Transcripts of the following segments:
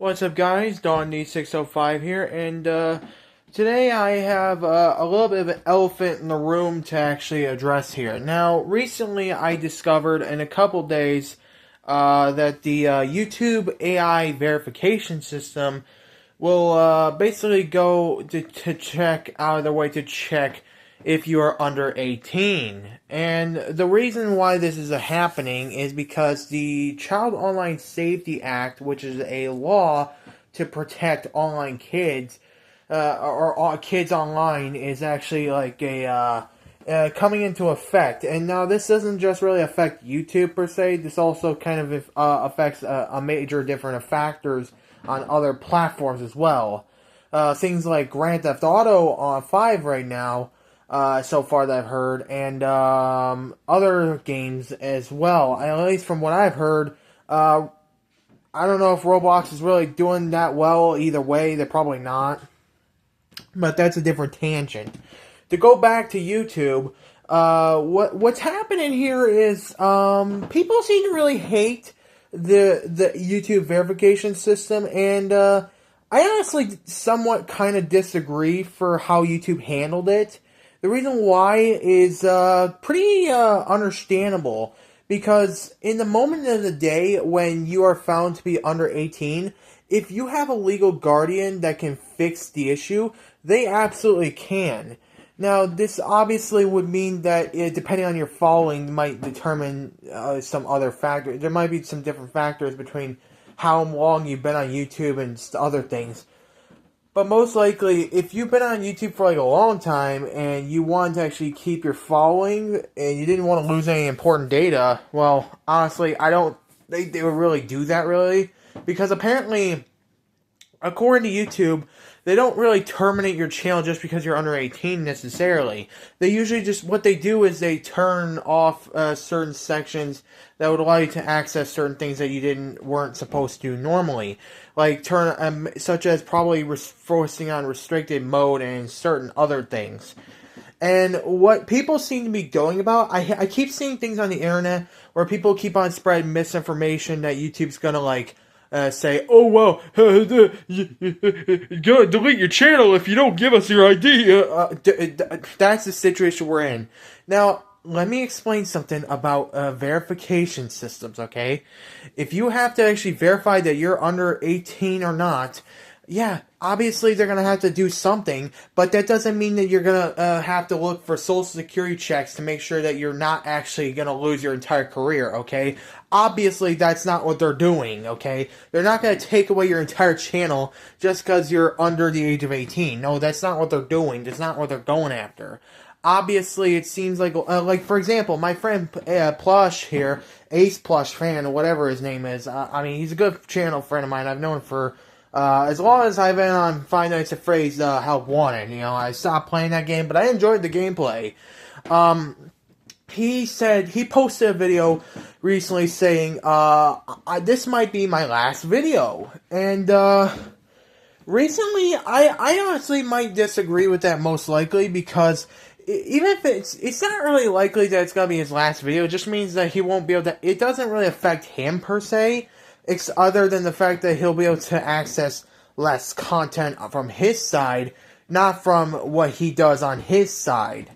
What's up, guys? DawnD605 here, and today I have a little bit of an elephant in the room to actually address here. Now, recently I discovered in a couple days that the YouTube AI verification system will basically go to check out of their way to check if you are under 18. And the reason why this is happening is because the Child Online Safety Act, which is a law to protect online kids, or kids online, is actually like coming into effect. And now this doesn't just really affect YouTube per se, this also kind of affects a major different factors on other platforms as well. Things like Grand Theft Auto 5 right now, so far that I've heard, and other games as well. At least from what I've heard, I don't know if Roblox is really doing that well either way. They're probably not. But that's a different tangent. To go back to YouTube, what's happening here is people seem to really hate the YouTube verification system, and I honestly somewhat kind of disagree for how YouTube handled it. The reason why is pretty understandable, because in the moment of the day when you are found to be under 18, if you have a legal guardian that can fix the issue, they absolutely can. Now, this obviously would mean that depending on your following might determine some other factors. There might be some different factors between how long you've been on YouTube and other things. But most likely, if you've been on YouTube for like a long time and you want to actually keep your following and you didn't want to lose any important data, well, honestly, I don't think they would really do that, really. Because apparently, according to YouTube, they don't really terminate your channel just because you're under 18 necessarily. They usually just, what they do is they turn off certain sections that would allow you to access certain things that you weren't supposed to normally. Like such as probably forcing on restricted mode and certain other things. And what people seem to be going about, I keep seeing things on the internet where people keep on spreading misinformation that YouTube's gonna like say, oh well, you gotta delete your channel if you don't give us your ID. That's the situation we're in. Now, let me explain something about verification systems, okay? If you have to actually verify that you're under 18 or not, yeah, obviously they're going to have to do something, but that doesn't mean that you're going to have to look for social security checks to make sure that you're not actually going to lose your entire career, okay? Obviously, that's not what they're doing, okay? They're not going to take away your entire channel just because you're under the age of 18. No, that's not what they're doing. That's not what they're going after. Obviously, it seems like for example, my friend Plush here, Ace Plush fan, or whatever his name is, I mean, he's a good channel friend of mine. I've known him for as long as I've been on Five Nights at Freddy's Help Wanted. You know, I stopped playing that game, but I enjoyed the gameplay. He said, he posted a video recently saying, this might be my last video, and recently, I honestly might disagree with that most likely, because even if it's not really likely that it's going to be his last video, it just means that he won't be able to, it doesn't really affect him per se, other than the fact that he'll be able to access less content from his side, not from what he does on his side.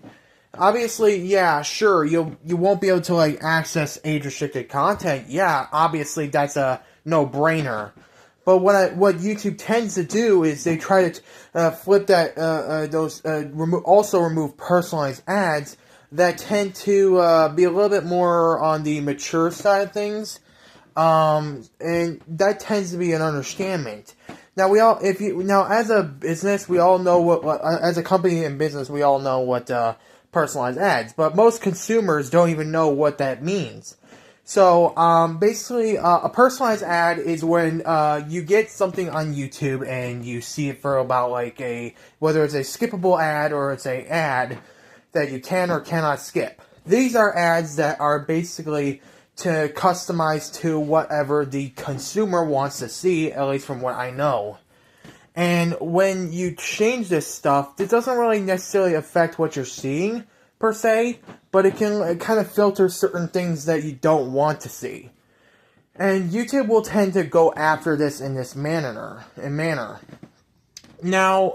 Obviously, yeah, sure, you won't be able to like access age-restricted content. Yeah, obviously that's a no-brainer. But what YouTube tends to do is they try to flip that also remove personalized ads that tend to be a little bit more on the mature side of things, and that tends to be an understatement. Now as a business, we all know what as a company in business, we all know what personalized ads, but most consumers don't even know what that means. So, basically, a personalized ad is when, you get something on YouTube and you see it for about, like, whether it's a skippable ad or it's a ad that you can or cannot skip. These are ads that are basically to customize to whatever the consumer wants to see, at least from what I know. And when you change this stuff, it doesn't really necessarily affect what you're seeing, per se, but it kind of filter certain things that you don't want to see. And YouTube will tend to go after this in this manner. Now,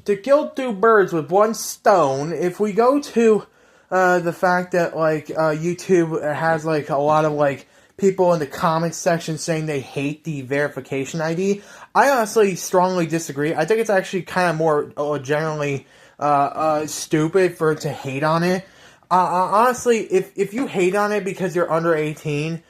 to kill two birds with one stone, if we go to the fact that like YouTube has like a lot of like people in the comments section saying they hate the verification ID, I honestly strongly disagree. I think it's actually kind of more generally stupid for it to hate on it. Honestly, if you hate on it because you're under 18,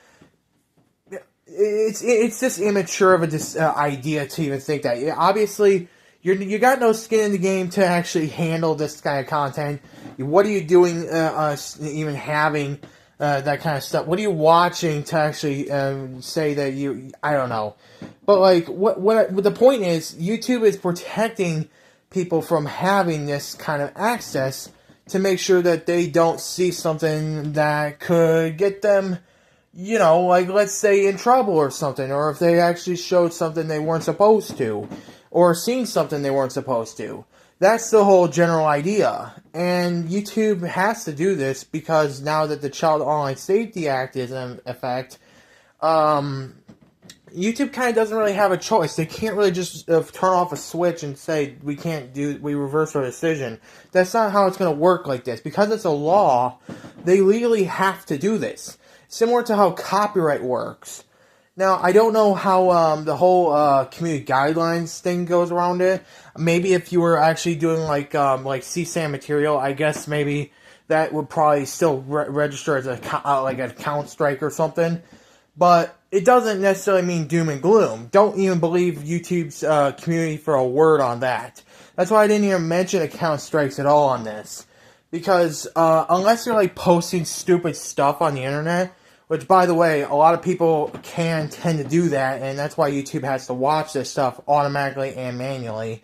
it's just immature of a idea to even think that. Obviously, you got no skin in the game to actually handle this kind of content. What are you doing even having that kind of stuff? What are you watching to actually say that you... I don't know. But, like, what the point is, YouTube is protecting people from having this kind of access to make sure that they don't see something that could get them, you know, like, let's say, in trouble or something, or if they actually showed something they weren't supposed to, or seen something they weren't supposed to. That's the whole general idea. And YouTube has to do this because now that the Child Online Safety Act is in effect, YouTube kind of doesn't really have a choice. They can't really just turn off a switch and say, we reverse our decision. That's not how it's going to work like this. Because it's a law, they legally have to do this. Similar to how copyright works. Now, I don't know how the whole community guidelines thing goes around it. Maybe if you were actually doing like CSAM material, I guess maybe that would probably still register as like an account strike or something. But it doesn't necessarily mean doom and gloom. Don't even believe YouTube's community for a word on that. That's why I didn't even mention account strikes at all on this. Because unless you're like posting stupid stuff on the internet, which, by the way, a lot of people tend to do that, and that's why YouTube has to watch this stuff automatically and manually.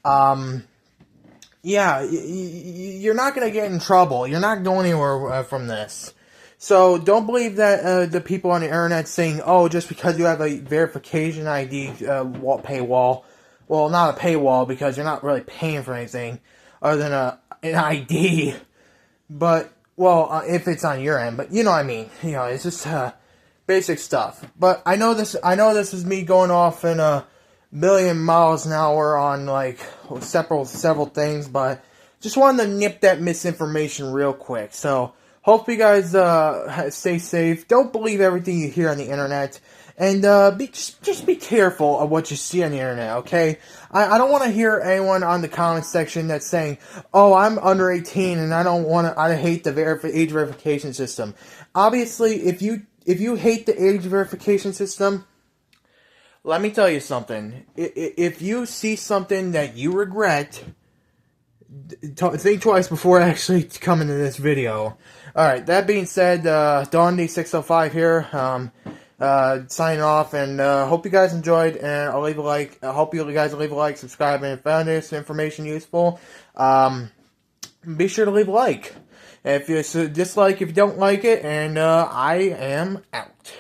Yeah, you're not going to get in trouble. You're not going anywhere from this. So don't believe that the people on the internet saying, oh, just because you have a verification ID paywall, well, not a paywall because you're not really paying for anything other than an ID, but... Well, if it's on your end, but you know what I mean. You know, it's just basic stuff. But I know this is me going off in a million miles an hour on like several things, but just wanted to nip that misinformation real quick. So hope you guys stay safe. Don't believe everything you hear on the internet. And just be careful of what you see on the internet, okay? I don't want to hear anyone on the comment section that's saying, oh, I'm under 18 and I hate the age verification system. Obviously, if you hate the age verification system, let me tell you something. If you see something that you regret, think twice before actually coming to this video. Alright, that being said, Dondy605 here, signing off, and hope you guys enjoyed, and I'll leave a like. I hope you guys leave a like, subscribe, and if you found this information useful, be sure to leave a like. If you dislike, if you don't like it, and I am out.